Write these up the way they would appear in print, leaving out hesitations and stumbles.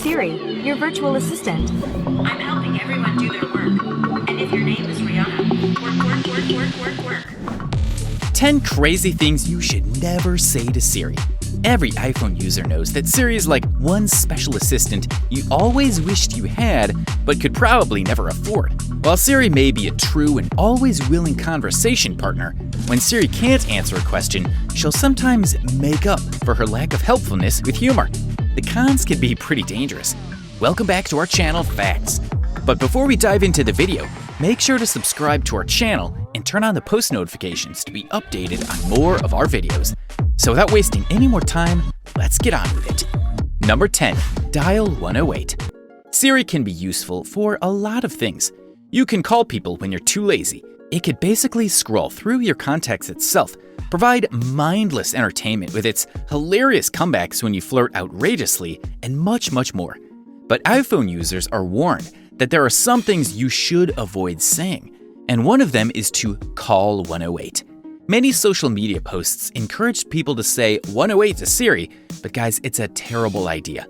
Siri, your virtual assistant. I'm helping everyone do their work. And if your name is Rihanna, work. 10 crazy things you should never say to Siri. Every iPhone user knows that Siri is like one special assistant you always wished you had, but could probably never afford. While Siri may be a true and always willing conversation partner, when Siri can't answer a question, she'll sometimes make up for her lack of helpfulness with humor. The cons can be pretty dangerous. Welcome back to our channel, Faqts. But before we dive into the video, make sure to subscribe to our channel and turn on the post notifications to be updated on more of our videos. So without wasting any more time, let's get on with it. Number 10. Dial 108. Siri can be useful for a lot of things. You can call people when you're too lazy. It could basically scroll through your contacts itself, provide mindless entertainment with its hilarious comebacks when you flirt outrageously, and much, much more. But iPhone users are warned that there are some things you should avoid saying, and one of them is to call 108. Many social media posts encouraged people to say 108 to Siri, but guys, it's a terrible idea.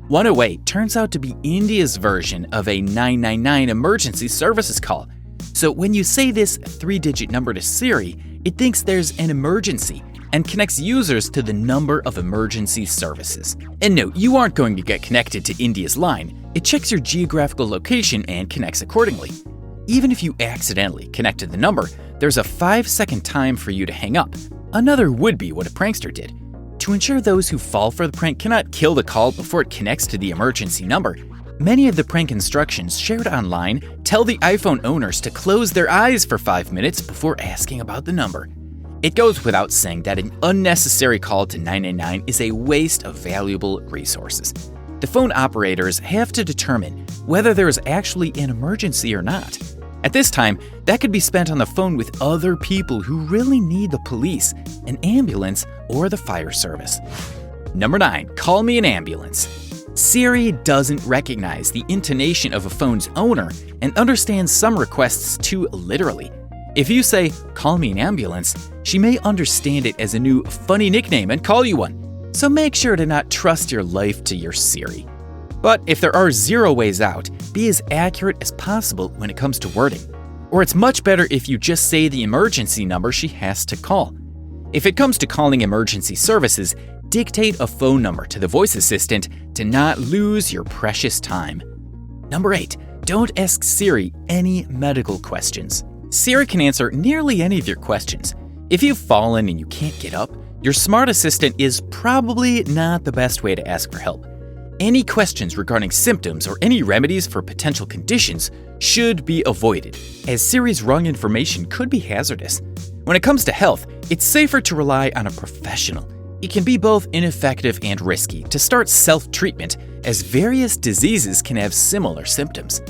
108 turns out to be India's version of a 999 emergency services call. So when you say this 3-digit number to Siri, it thinks there's an emergency and connects users to the number of emergency services. And no, you aren't going to get connected to India's line. It checks your geographical location and connects accordingly. Even if you accidentally connect to the number, there's a 5-second time for you to hang up. Another would be what a prankster did. To ensure those who fall for the prank cannot kill the call before it connects to the emergency number, many of the prank instructions shared online tell the iPhone owners to close their eyes for 5 minutes before asking about the number. It goes without saying that an unnecessary call to 999 is a waste of valuable resources. The phone operators have to determine whether there is actually an emergency or not. At this time, that could be spent on the phone with other people who really need the police, an ambulance, or the fire service. Number 9. Call me an ambulance. Siri doesn't recognize the intonation of a phone's owner and understands some requests too literally. If you say, call me an ambulance, she may understand it as a new funny nickname and call you one. So make sure to not trust your life to your Siri. But if there are 0 ways out, be as accurate as possible when it comes to wording. Or it's much better if you just say the emergency number she has to call. If it comes to calling emergency services, dictate a phone number to the voice assistant to not lose your precious time. Number 8. Don't ask Siri any medical questions. Siri can answer nearly any of your questions. If you've fallen and you can't get up, your smart assistant is probably not the best way to ask for help. Any questions regarding symptoms or any remedies for potential conditions should be avoided, as Siri's wrong information could be hazardous. When it comes to health, it's safer to rely on a professional. It can be both ineffective and risky to start self-treatment, as various diseases can have similar symptoms.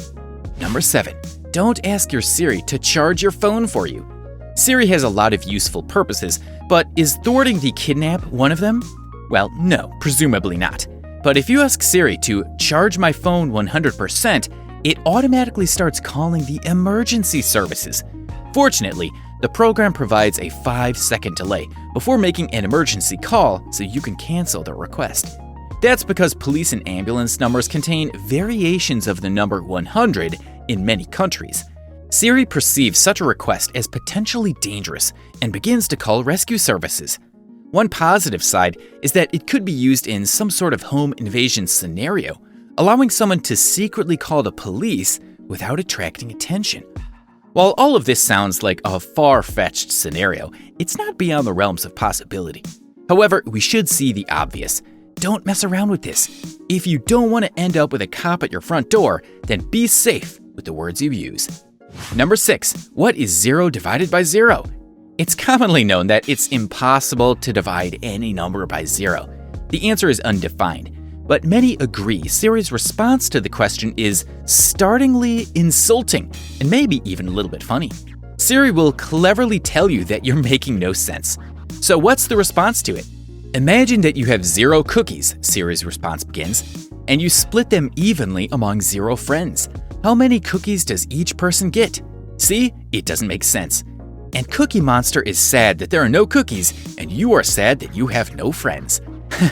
Number 7. Don't ask your Siri to charge your phone for you. Siri has a lot of useful purposes, but is thwarting the kidnap one of them? Well, no, presumably not. But if you ask Siri to charge my phone 100%, it automatically starts calling the emergency services. Fortunately, the program provides a 5-second delay before making an emergency call so you can cancel the request. That's because police and ambulance numbers contain variations of the number 100 in many countries. Siri perceives such a request as potentially dangerous and begins to call rescue services. One positive side is that it could be used in some sort of home invasion scenario, allowing someone to secretly call the police without attracting attention. While all of this sounds like a far-fetched scenario, it's not beyond the realms of possibility. However, we should see the obvious. Don't mess around with this. If you don't want to end up with a cop at your front door, then be safe with the words you use. Number 6. What is 0 divided by 0? It's commonly known that it's impossible to divide any number by 0. The answer is undefined, but many agree Siri's response to the question is startlingly insulting and maybe even a little bit funny. Siri will cleverly tell you that you're making no sense. So what's the response to it? Imagine that you have 0 cookies, Siri's response begins, and you split them evenly among 0 friends. How many cookies does each person get? See, it doesn't make sense. And Cookie Monster is sad that there are no cookies, and you are sad that you have no friends.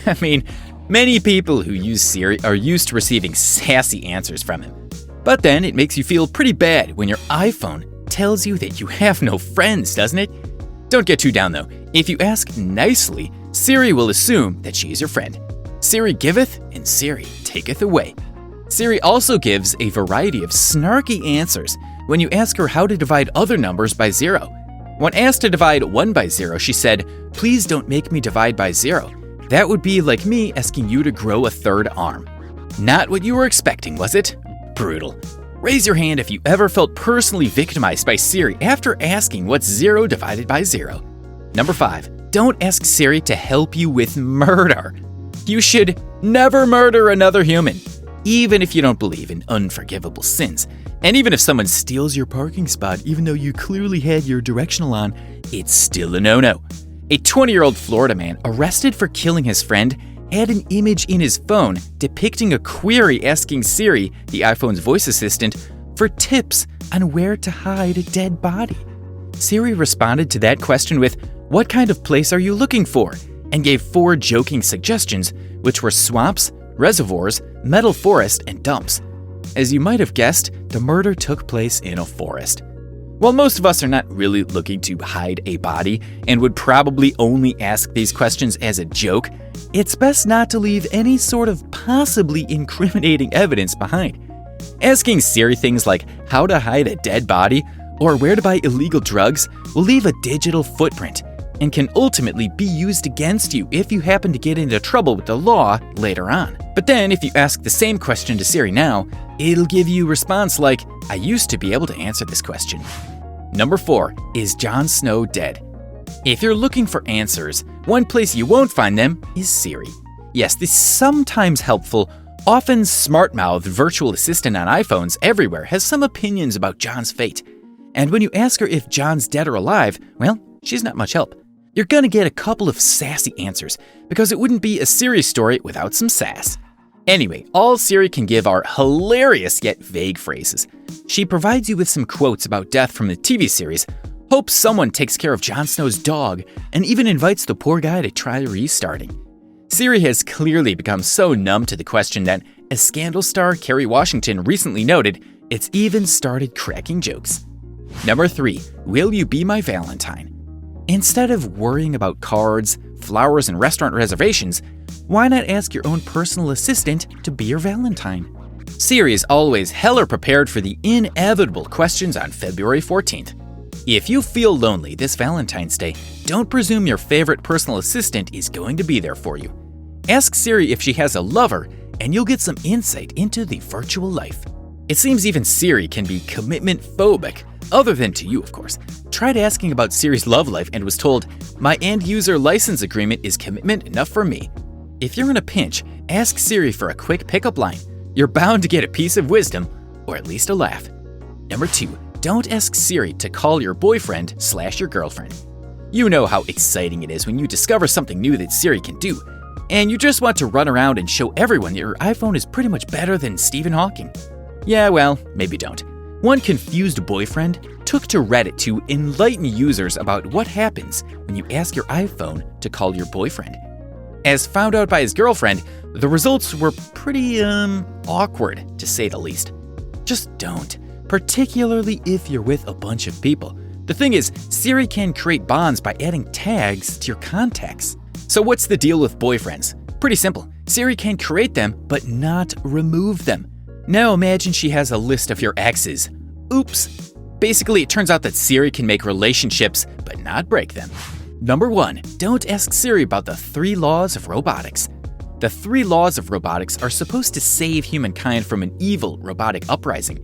I mean, Many people who use Siri are used to receiving sassy answers from him. But then it makes you feel pretty bad when your iPhone tells you that you have no friends, doesn't it? Don't get too down though. If you ask nicely, Siri will assume that she is your friend. Siri giveth and Siri taketh away. Siri also gives a variety of snarky answers when you ask her how to divide other numbers by 0. When asked to divide 1 by 0, she said, "Please don't make me divide by 0. That would be like me asking you to grow a third arm." Not what you were expecting, was it? Brutal. Raise your hand if you ever felt personally victimized by Siri after asking what's 0 divided by 0. Number 5. Don't ask Siri to help you with murder. You should never murder another human, even if you don't believe in unforgivable sins. And even if someone steals your parking spot, even though you clearly had your directional on, it's still a no-no. A 20-year-old Florida man arrested for killing his friend had an image in his phone depicting a query asking Siri, the iPhone's voice assistant, for tips on where to hide a dead body. Siri responded to that question with, "What kind of place are you looking for?" and gave 4 joking suggestions, which were swamps, reservoirs, metal forest, and dumps. As you might have guessed, the murder took place in a forest. While most of us are not really looking to hide a body and would probably only ask these questions as a joke, it's best not to leave any sort of possibly incriminating evidence behind. Asking Siri things like how to hide a dead body or where to buy illegal drugs will leave a digital footprint and can ultimately be used against you if you happen to get into trouble with the law later on. But then if you ask the same question to Siri now, it'll give you a response like, "I used to be able to answer this question." Number 4. Is Jon Snow dead? If you're looking for answers, one place you won't find them is Siri. Yes, this sometimes helpful, often smart-mouthed virtual assistant on iPhones everywhere has some opinions about Jon's fate. And when you ask her if Jon's dead or alive, well, she's not much help. You're gonna get a couple of sassy answers, because it wouldn't be a Siri story without some sass. Anyway, all Siri can give are hilarious yet vague phrases. She provides you with some quotes about death from the TV series, hopes someone takes care of Jon Snow's dog, and even invites the poor guy to try restarting. Siri has clearly become so numb to the question that, as Scandal star Kerry Washington recently noted, it's even started cracking jokes. Number 3. Will you be my Valentine? Instead of worrying about cards, flowers, and restaurant reservations, why not ask your own personal assistant to be your Valentine? Siri is always hella prepared for the inevitable questions on February 14th. If you feel lonely this Valentine's Day, don't presume your favorite personal assistant is going to be there for you. Ask Siri if she has a lover, and you'll get some insight into the virtual life. It seems even Siri can be commitment phobic, other than to you, of course. Tried asking about Siri's love life and was told, "My end-user license agreement is commitment enough for me." If you're in a pinch, ask Siri for a quick pickup line. You're bound to get a piece of wisdom, or at least a laugh. Number 2. Don't ask Siri to call your boyfriend/your girlfriend. You know how exciting it is when you discover something new that Siri can do, and you just want to run around and show everyone that your iPhone is pretty much better than Stephen Hawking. Yeah, well, maybe don't. One confused boyfriend took to Reddit to enlighten users about what happens when you ask your iPhone to call your boyfriend. As found out by his girlfriend, the results were pretty, awkward, to say the least. Just don't, particularly if you're with a bunch of people. The thing is, Siri can create bonds by adding tags to your contacts. So what's the deal with boyfriends? Pretty simple. Siri can create them, but not remove them. Now imagine she has a list of your exes. Oops. Basically, it turns out that Siri can make relationships, but not break them. Number 1. Don't ask Siri about the 3 laws of robotics. The 3 laws of robotics are supposed to save humankind from an evil robotic uprising.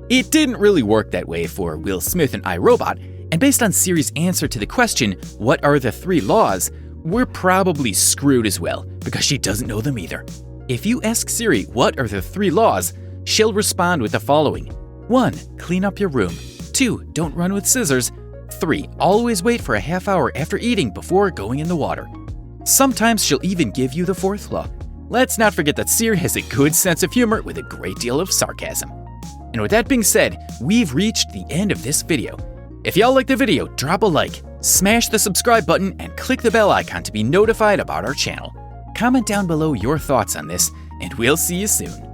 It didn't really work that way for Will Smith and iRobot, and based on Siri's answer to the question, what are the 3 laws, we're probably screwed as well, because she doesn't know them either. If you ask Siri what are the 3 laws, she'll respond with the following. 1. Clean up your room. 2. Don't run with scissors. 3. Always wait for a half hour after eating before going in the water. Sometimes she'll even give you the 4th law. Let's not forget that Siri has a good sense of humor with a great deal of sarcasm. And with that being said, we've reached the end of this video. If y'all liked the video, drop a like, smash the subscribe button, and click the bell icon to be notified about our channel. Comment down below your thoughts on this, and we'll see you soon.